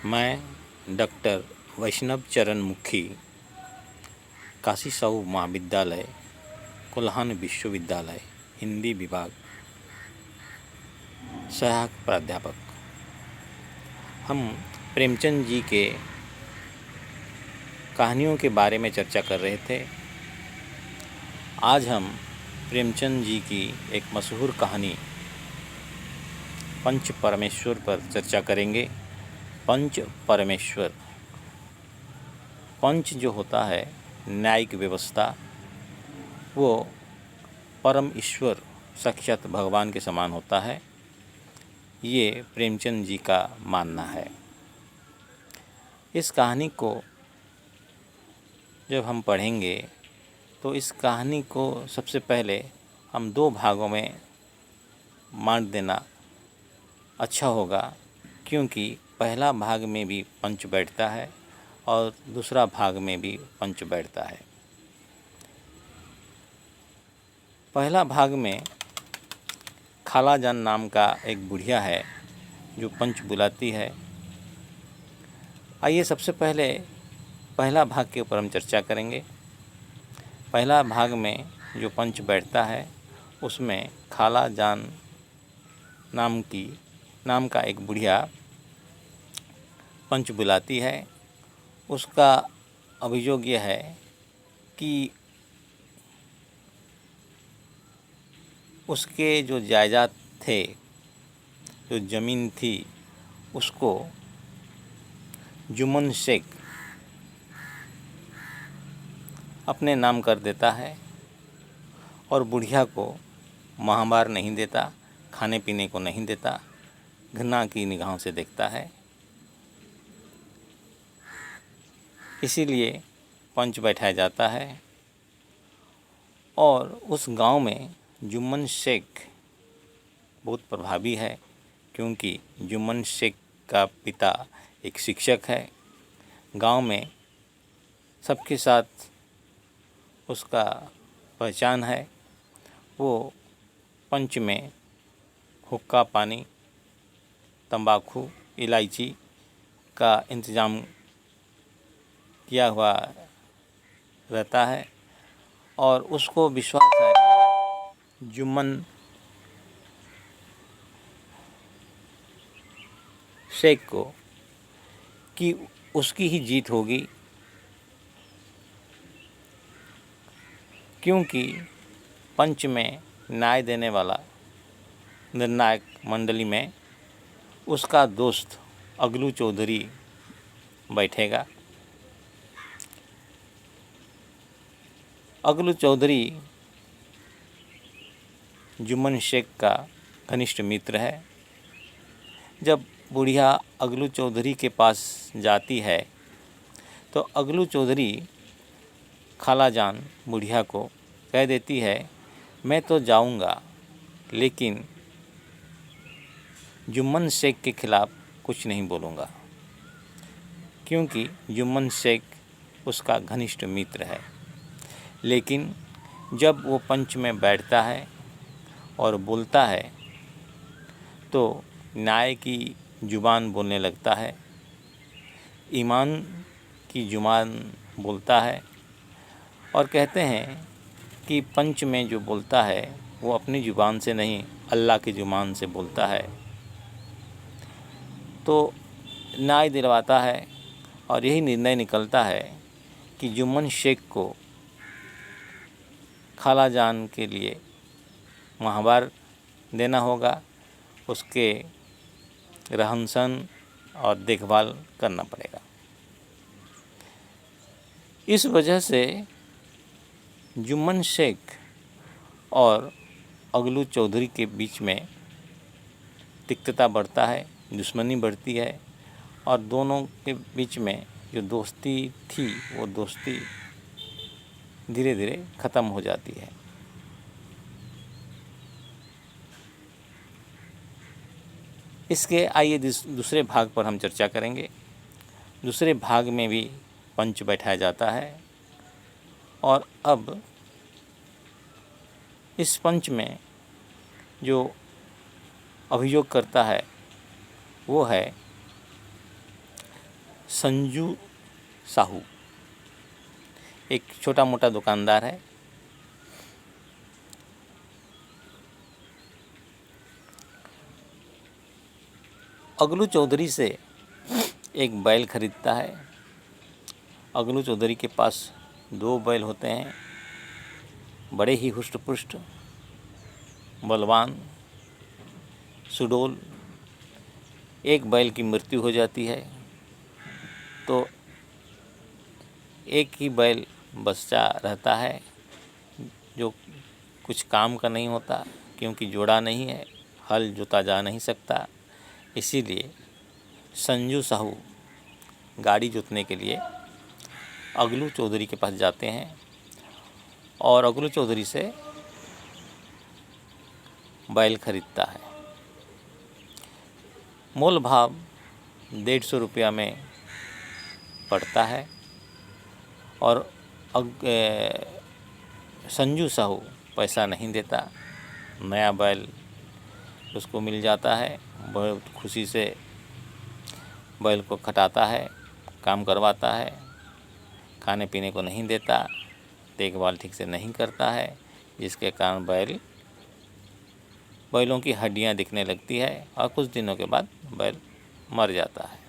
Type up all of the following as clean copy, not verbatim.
मैं डॉक्टर वैष्णव चरण मुखी, काशी साहू महाविद्यालय, कोल्हान विश्वविद्यालय, हिंदी विभाग, सहायक प्राध्यापक। हम प्रेमचंद जी के कहानियों के बारे में चर्चा कर रहे थे। आज हम प्रेमचंद जी की एक मशहूर कहानी पंच परमेश्वर पर चर्चा करेंगे। पंच परमेश्वर, पंच जो होता है न्यायिक व्यवस्था, वो परम ईश्वर साक्षात भगवान के समान होता है, ये प्रेमचंद जी का मानना है। इस कहानी को जब हम पढ़ेंगे तो इस कहानी को सबसे पहले हम दो भागों में बांट देना अच्छा होगा, क्योंकि पहला भाग में भी पंच बैठता है और दूसरा भाग में भी पंच बैठता है। पहला भाग में खाला जान नाम का एक बुढ़िया है जो पंच बुलाती है। आइए सबसे पहले पहला भाग के ऊपर हम चर्चा करेंगे। पहला भाग में जो पंच बैठता है उसमें खाला जान नाम का एक बुढ़िया पंच बुलाती है। उसका अभियोग यह है कि उसके जो जायदाद थे, जो ज़मीन थी, उसको जुम्मन शेख अपने नाम कर देता है और बुढ़िया को महामार नहीं देता, खाने पीने को नहीं देता, घृणा की निगाहों से देखता है। इसीलिए पंच बैठाया जाता है। और उस गांव में जुम्मन शेख बहुत प्रभावी है, क्योंकि जुम्मन शेख का पिता एक शिक्षक है। गांव में सबके साथ उसका पहचान है। वो पंच में हुक्का पानी, तंबाकू, इलायची का इंतज़ाम किया हुआ रहता है और उसको विश्वास है जुम्मन शेख को कि उसकी ही जीत होगी, क्योंकि पंच में न्याय देने वाला निर्णायक मंडली में उसका दोस्त अगलू चौधरी बैठेगा। अगलू चौधरी जुम्मन शेख का घनिष्ठ मित्र है। जब बुढ़िया अगलू चौधरी के पास जाती है तो अगलू चौधरी खाला जान बुढ़िया को कह देती है, मैं तो जाऊंगा लेकिन जुम्मन शेख के खिलाफ़ कुछ नहीं बोलूँगा, क्योंकि जुम्मन शेख उसका घनिष्ठ मित्र है। लेकिन जब वो पंच में बैठता है और बोलता है तो न्याय की जुबान बोलने लगता है, ईमान की जुबान बोलता है। और कहते हैं कि पंच में जो बोलता है वो अपनी जुबान से नहीं, अल्लाह की जुबान से बोलता है। तो न्याय दिलवाता है और यही निर्णय निकलता है कि जुम्मन शेख को खाला जान के लिए महावार देना होगा, उसके रहन सहन और देखभाल करना पड़ेगा। इस वजह से जुम्मन शेख और अगलू चौधरी के बीच में तिक्तता बढ़ता है, दुश्मनी बढ़ती है और दोनों के बीच में जो दोस्ती थी वो दोस्ती धीरे धीरे ख़त्म हो जाती है। इसके आइए दूसरे भाग पर हम चर्चा करेंगे। दूसरे भाग में भी पंच बैठाया जाता है और अब इस पंच में जो अभियोग करता है वो है संजू साहू एक छोटा मोटा दुकानदार है। अगलू चौधरी से एक बैल खरीदता है। अगलू चौधरी के पास 2 बैल होते हैं, बड़े ही हुष्ट-पुष्ट, बलवान, सुडौल। एक बैल की मृत्यु हो जाती है तो एक ही बैल बच्चा रहता है जो कुछ काम का नहीं होता, क्योंकि जोड़ा नहीं है, हल जोता जा नहीं सकता। इसीलिए संजू साहू गाड़ी जोतने के लिए अगलू चौधरी के पास जाते हैं और अगलू चौधरी से बैल खरीदता है। मोल भाव 150 रुपया में पड़ता है और संजू साहू पैसा नहीं देता। नया बैल उसको मिल जाता है, बहुत खुशी से बैल को खटाता है, काम करवाता है, खाने पीने को नहीं देता, देखभाल ठीक से नहीं करता है, जिसके कारण बैलों की हड्डियां दिखने लगती है और कुछ दिनों के बाद बैल मर जाता है।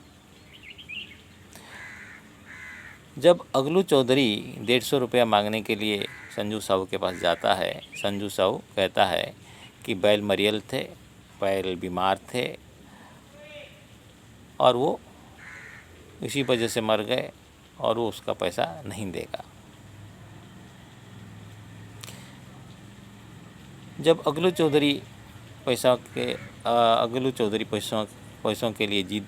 जब अगलू चौधरी 150 रुपया मांगने के लिए संजू साहू के पास जाता है, संजू साहू कहता है कि बैल मरियल थे, बैल बीमार थे और वो इसी वजह से मर गए और वो उसका पैसा नहीं देगा। जब अगलू चौधरी पैसों के लिए जिद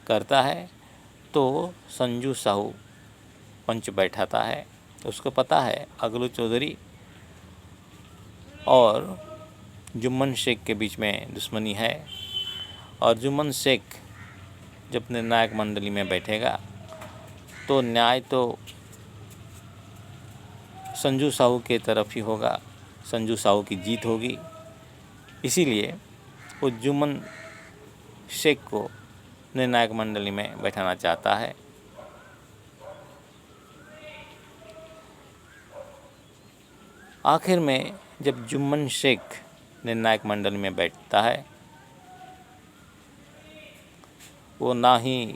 करता है तो संजू साहू पंच बैठाता है। उसको पता है अगलू चौधरी और जुम्मन शेख के बीच में दुश्मनी है और जुम्मन शेख जब निर्णायक मंडली में बैठेगा तो न्याय तो संजू साहू के तरफ ही होगा, संजू साहू की जीत होगी। इसीलिए वो जुम्मन शेख को निर्णायक मंडली में बैठाना चाहता है। आखिर में जब जुम्मन शेख निर्णायक मंडली में बैठता है, वो ना ही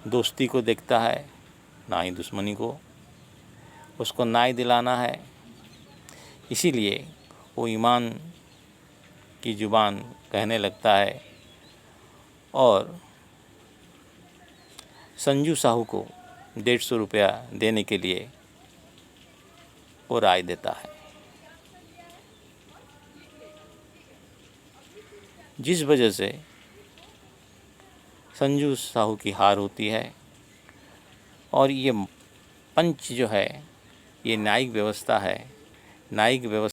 दोस्ती को देखता है ना ही दुश्मनी को, उसको न्याय दिलाना है। इसीलिए वो ईमान की जुबान कहने लगता है और संजू साहू को 150 रुपया देने के लिए वो राय देता है, जिस वजह से संजू साहू की हार होती है। और ये पंच जो है, ये न्यायिक व्यवस्था है। न्यायिक व्यवस्था